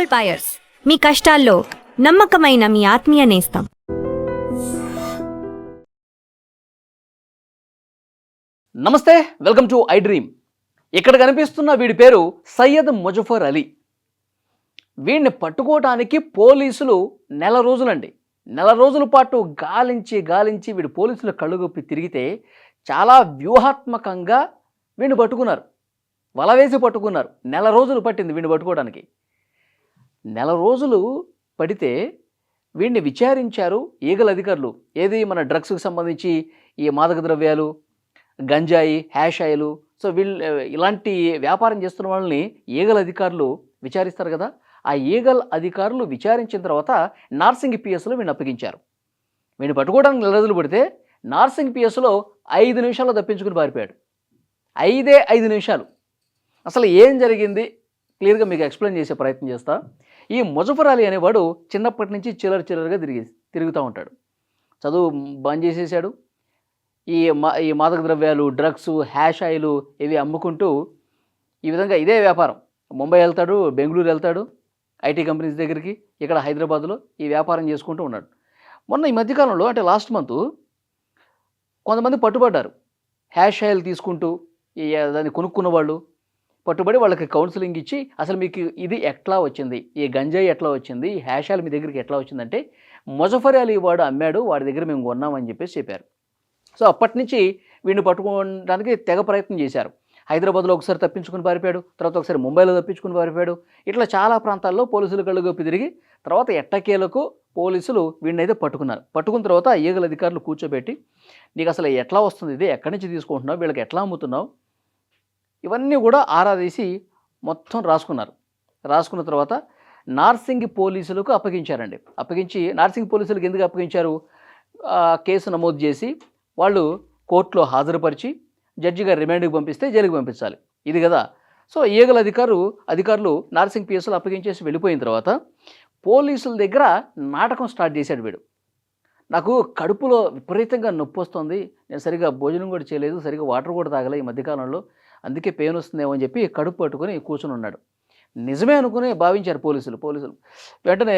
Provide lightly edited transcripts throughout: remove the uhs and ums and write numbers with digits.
Gold buyers, మీ కష్టాల్లో నమ్మకమైన మీ ఆత్మీయ నేస్తం. నమస్తే, వెల్కమ్ టు ఐ డ్రీమ్. ఇక్కడ కనిపిస్తున్న వీడి పేరు సయ్యద్ ముజఫర్ అలీ. వీడిని పట్టుకోవడానికి పోలీసులు నెల రోజుల పాటు గాలించి వీడి పోలీసులు కళ్ళుగొప్పి తిరిగితే చాలా వ్యూహాత్మకంగా వీడిని పట్టుకున్నారు. వల వేసి పట్టుకున్నారు. నెల రోజులు పట్టింది వీడిని పట్టుకోవడానికి. నెల రోజులు పడితే వీడిని విచారించారు ఈగల అధికారులు. ఏది మన డ్రగ్స్కి సంబంధించి ఈ మాదక ద్రవ్యాలు, గంజాయి, హ్యాష్ ఆయిలు, సో ఇలాంటి వ్యాపారం చేస్తున్న వాళ్ళని ఈగల అధికారులు విచారిస్తారు కదా. ఆ ఈగల్ అధికారులు విచారించిన తర్వాత నార్సింగ్ పిఎస్లో వీడిని అప్పగించారు. వీడిని పట్టుకోవడానికి నెల రోజులు పడితే నార్సింగ్ పిఎస్లో 5 నిమిషాల్లో తప్పించుకుని పారిపోయాడు. 5 నిమిషాలు. అసలు ఏం జరిగింది క్లియర్గా మీకు ఎక్స్ప్లెయిన్ చేసే ప్రయత్నం చేస్తా. ఈ ముజఫర్ అలీ అనేవాడు చిన్నప్పటి నుంచి చిల్లరగా తిరుగుతూ ఉంటాడు. చదువు బంద్ చేసేసాడు. ఈ మాదక ద్రవ్యాలు, డ్రగ్స్, హ్యాష్ ఆయిలు ఇవి అమ్ముకుంటూ ఈ విధంగా ఇదే వ్యాపారం. ముంబై వెళ్తాడు, బెంగళూరు వెళ్తాడు, ఐటీ కంపెనీస్ దగ్గరికి, ఇక్కడ హైదరాబాద్లో ఈ వ్యాపారం చేసుకుంటూ ఉన్నాడు. మొన్న ఈ మధ్యకాలంలో అంటే లాస్ట్ మంత్ కొంతమంది పట్టుబడ్డారు. హ్యాష్ ఆయిల్ తీసుకుంటూ దాన్ని కొనుక్కున్న వాళ్ళు పట్టుబడి వాళ్ళకి కౌన్సిలింగ్ ఇచ్చి అసలు మీకు ఇది ఎట్లా వచ్చింది, ఈ గంజాయి ఎట్లా వచ్చింది, ఈ హ్యాష్ ఆయిల్ మీ దగ్గరికి ఎట్లా వచ్చిందంటే ముజఫర్ అలీ వాడు అమ్మాడు, వాడి దగ్గర మేము కొన్నామని చెప్పారు. సో అప్పటి నుంచి వీడిని పట్టుకోవడానికి తెగ ప్రయత్నం చేశారు. హైదరాబాద్లో ఒకసారి తప్పించుకుని పారిపోయాడు, తర్వాత ఒకసారి ముంబైలో తప్పించుకుని పారిపోయాడు. ఇట్లా చాలా ప్రాంతాల్లో పోలీసులు కళ్ళుగొప్పి తిరిగి తర్వాత ఎట్టకేలకు పోలీసులు వీడినైతే పట్టుకున్నారు. పట్టుకున్న తర్వాత ఈగల అధికారులు కూర్చోబెట్టి నీకు అసలు ఎట్లా వస్తుంది, ఇది ఎక్కడి నుంచి తీసుకుంటున్నావు, వీళ్ళకి ఎట్లా అమ్ముతున్నావు, ఇవన్నీ కూడా ఆరాధీసి మొత్తం రాసుకున్న తర్వాత నార్సింగ్ పోలీసులకు అప్పగించారండి. అప్పగించి నార్సింగ్ పోలీసులకు ఎందుకు అప్పగించారు, కేసు నమోదు చేసి వాళ్ళు కోర్టులో హాజరుపరిచి జడ్జి గారు రిమాండ్కి పంపిస్తే జైలుకి పంపించాలి, ఇది కదా. సో ఈగల అధికారులు నార్సింగ్ పిఎస్లో అప్పగించేసి వెళ్ళిపోయిన తర్వాత పోలీసుల దగ్గర నాటకం స్టార్ట్ చేశాడు వీడు. నాకు కడుపులో విపరీతంగా నొప్పి వస్తుంది, నేను సరిగా భోజనం కూడా చేయలేదు, సరిగా వాటర్ కూడా తాగలే ఈ మధ్యకాలంలో, అందుకే పెయిన్ వస్తుందేమో అని చెప్పి కడుపు పట్టుకొని కూర్చొని ఉన్నాడు. నిజమే అనుకుని భావించారు పోలీసులు. వెంటనే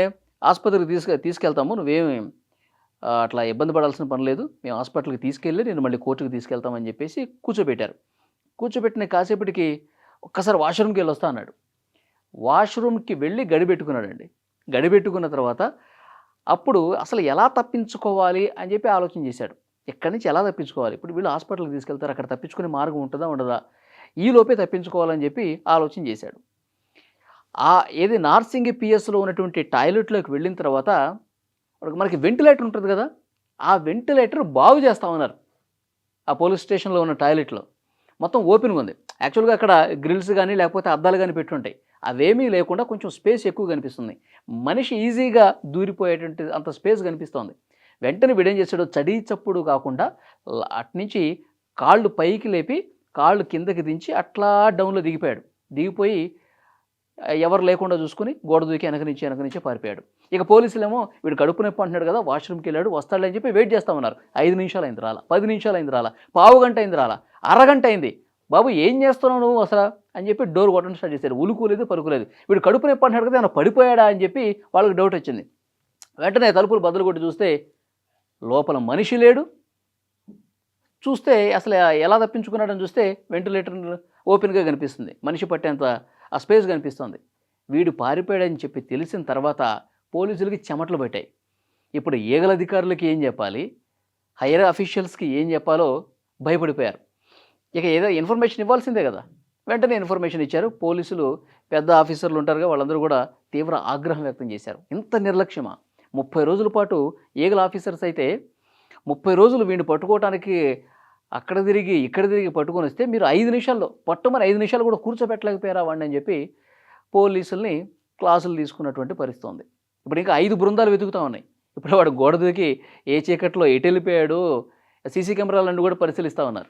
ఆసుపత్రికి తీసుకెళ్తాము, నువ్వేమి అట్లా ఇబ్బంది పడాల్సిన పని లేదు, మేము హాస్పిటల్కి తీసుకెళ్ళి నేను మళ్ళీ కోర్టుకు తీసుకెళ్తామని చెప్పేసి కూర్చోబెట్టారు. కూర్చోబెట్టిన కాసేపటికి ఒక్కసారి వాష్రూమ్కి వెళ్ళి వస్తా అన్నాడు. వాష్రూమ్కి వెళ్ళి గడిపెట్టుకున్నాడండి. గడిపెట్టుకున్న తర్వాత అప్పుడు అసలు ఎలా తప్పించుకోవాలి అని చెప్పి ఆలోచన చేశాడు. ఎక్కడి నుంచి ఎలా తప్పించుకోవాలి, ఇప్పుడు వీళ్ళు హాస్పిటల్కి తీసుకెళ్తారు, అక్కడ తప్పించుకునే మార్గం ఉంటుందా ఉండదా, ఈ లోపే తప్పించుకోవాలని చెప్పి ఆలోచన చేశాడు. ఏది నార్సింగ్ పిఎస్లో ఉన్నటువంటి టాయిలెట్లోకి వెళ్ళిన తర్వాత మనకి వెంటిలేటర్ ఉంటుంది కదా, ఆ వెంటిలేటర్ బాగు చేస్తూ ఉన్నారు. ఆ పోలీస్ స్టేషన్లో ఉన్న టాయిలెట్లో మొత్తం ఓపెన్గా ఉంది. యాక్చువల్గా అక్కడ గ్రిల్స్ కానీ లేకపోతే అద్దాలు కానీ పెట్టుంటాయి, అవేమీ లేకుండా కొంచెం స్పేస్ ఎక్కువ కనిపిస్తుంది. మనిషి ఈజీగా దూరిపోయేటువంటి అంత స్పేస్ కనిపిస్తోంది. వెంటనే వీడేం చేశాడు, చడీ చప్పుడు కాకుండా అట్నుంచి కాళ్ళు పైకి లేపి కాళ్ళు కిందకి దించి అట్లా డౌన్లో దిగిపోయి ఎవరు లేకుండా చూసుకుని గోడ దూకి వెనక నుంచి పారిపోయాడు. ఇక పోలీసులేమో వీడు కడుపు నొప్పి అంటున్నాడు కదా, వాష్రూమ్కి వెళ్ళాడు, వస్తాడని చెప్పి వెయిట్ చేస్తూ ఉన్నారు. 5 నిమిషాలు అయింది రాలా, 10 నిమిషాలు అయింది రాలా, పావు గంట అయింది రాలా, అరగంట అయింది. బాబు ఏం చేస్తున్నావు నువ్వు అసలు అని చెప్పి డోర్ కొట్టడం స్టార్ట్ చేశారు. ఉలుకోలేదు పరుకులేదు. వీడు కడుపు నొప్పి అంటున్నాడు కదా, ఏమైనా పడిపోయాడా అని చెప్పి వాళ్ళకి డౌట్ వచ్చింది. వెంటనే తలుపులు బదులు కొట్టి చూస్తే లోపల మనిషి లేడు. చూస్తే అసలు ఎలా తప్పించుకున్నాడని చూస్తే వెంటిలేటర్ ఓపెన్గా కనిపిస్తుంది, మనిషి పట్టేంత ఆ స్పేస్ కనిపిస్తుంది. వీడు పారిపోయాడని చెప్పి తెలిసిన తర్వాత పోలీసులకి చెమటలు పట్టాయి. ఇప్పుడు ఈగల అధికారులకి ఏం చెప్పాలి, హైయర్ అఫీషియల్స్కి ఏం చెప్పాలో భయపడిపోయారు. ఇక ఏదో ఇన్ఫర్మేషన్ ఇవ్వాల్సిందే కదా. వెంటనే ఇన్ఫర్మేషన్ ఇచ్చారు. పోలీసులు పెద్ద ఆఫీసర్లు ఉంటారుగా, వాళ్ళందరూ కూడా తీవ్ర ఆగ్రహం వ్యక్తం చేశారు. ఇంత నిర్లక్ష్యమా, 30 రోజుల పాటు ఈగల ఆఫీసర్స్ అయితే 30 రోజులు వీడిని పట్టుకోవడానికి అక్కడ తిరిగి ఇక్కడ తిరిగి పట్టుకొని వస్తే మీరు 5 నిమిషాల్లో 5 నిమిషాలు కూడా కూర్చోబెట్టలేకపోయారా వాడిని అని చెప్పి పోలీసుల్ని క్లాసులు తీసుకున్నటువంటి పరిస్థితి ఉంది. ఇప్పుడు ఇంకా 5 బృందాలు వెతుకుతూ ఉన్నాయి. ఇప్పుడు వాడు గోడ దూకి ఏ చీకట్లో ఎటు వెళ్ళిపోయాడు, సీసీ కెమెరాలన్నీ కూడా పరిశీలిస్తూ ఉన్నారు.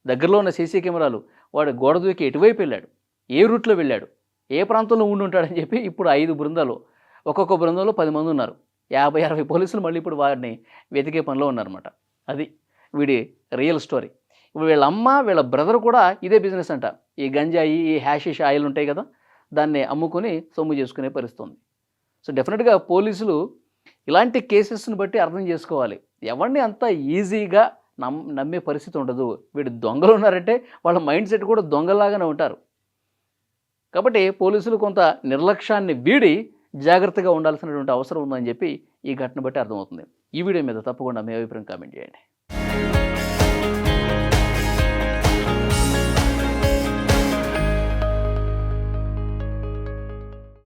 దగ్గరలో ఉన్న సీసీ కెమెరాలు వాడు గోడ దూకి ఎటువైపు వెళ్ళాడు, ఏ రూట్లో వెళ్ళాడు, ఏ ప్రాంతంలో ఉండి ఉంటాడని చెప్పి ఇప్పుడు 5 బృందాలు, ఒక్కొక్క బృందంలో 10 మంది ఉన్నారు. 50-60 పోలీసులు మళ్ళీ ఇప్పుడు వాడిని వెతికే పనిలో ఉన్నారన్నమాట. అది వీడి రియల్ స్టోరీ. ఇప్పుడు వీళ్ళ అమ్మ వీళ్ళ బ్రదర్ కూడా ఇదే బిజినెస్ అంట. ఈ గంజాయి, ఈ హ్యాషిష్ ఆయిల్ ఉంటాయి కదా, దాన్ని అమ్ముకొని సొమ్ము చేసుకునే పరిస్థితి ఉంది. సో డెఫినెట్గా పోలీసులు ఇలాంటి కేసెస్ని బట్టి అర్థం చేసుకోవాలి. ఎవరిని అంత ఈజీగా నమ్మే పరిస్థితి ఉండదు. వీడు దొంగలు ఉన్నారంటే వాళ్ళ మైండ్ సెట్ కూడా దొంగలాగానే ఉంటారు. కాబట్టి పోలీసులు కొంత నిర్లక్ష్యాన్ని వీడి జాగ్రత్తగా ఉండాల్సినటువంటి అవసరం ఉందని చెప్పి ఈ ఘటన బట్టి అర్థమవుతుంది. ఈ వీడియో మీద తప్పకుండా మీ అభిప్రాయం కామెంట్ చేయండి.